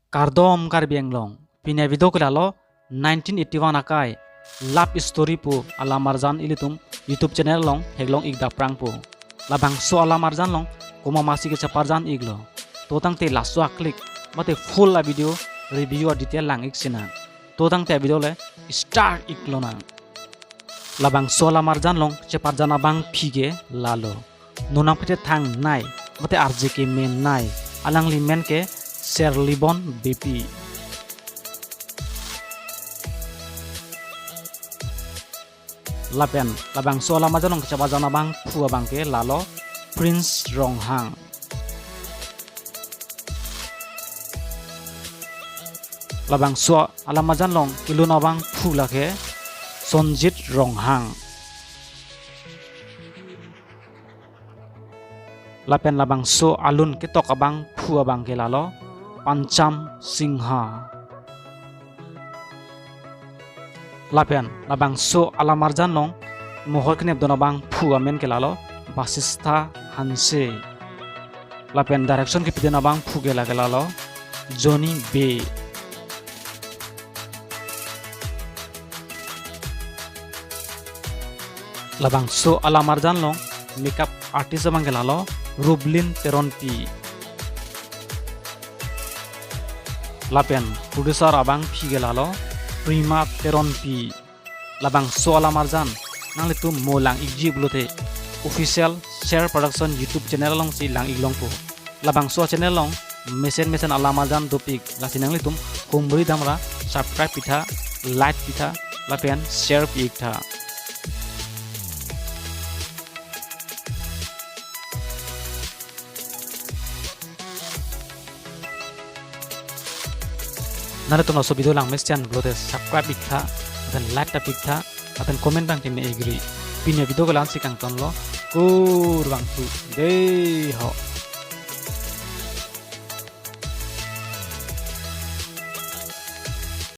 Kardom karbienglong pine video kelalo 1981 akai love story pu alamarjan ilitum YouTube channel long heglong igda prang pu labang so alamarjan long koma masi ke chaparjan iglo totang te laswa click mate full la video review or detail lang iksina totang te video le start iklona labang so alamarjan long chaparjana bang phige lalo nonam kete thang nai mate RJK men nai alang li men ke Serlibon BP lapen labang so alamarjan long chaparjana bang phua bang ke lalo Prince Ronghang labang so alamarjan long iluna bang phula ke Sonjit Ronghang lapen labang so alun ke tok abang phua bang ke lalo Pancham Singha lapen labang so alamarjan long mohor knep dona bang phua men ke lalo Basista Hanse lapen direction ke pidena bang phuge lalo Johnny B labang so alamarjan long makeup artist bang ke lalo Rublin Teronpi lapen producer abang phige lalo Prima Teronpi labang so alamarjan nang litu molang igji blote official share production YouTube channel long si lang iglong po labang so channel long mesen alamarjan dopik lasinang litum humbri damra subscribe pitha like pitha lapen share pitha nare to no so video lang mes chan blote subscribe pitha dan like ta pitha dan comment bang timne agree pinya video ko lan sikang ton lo kur bang tu de ho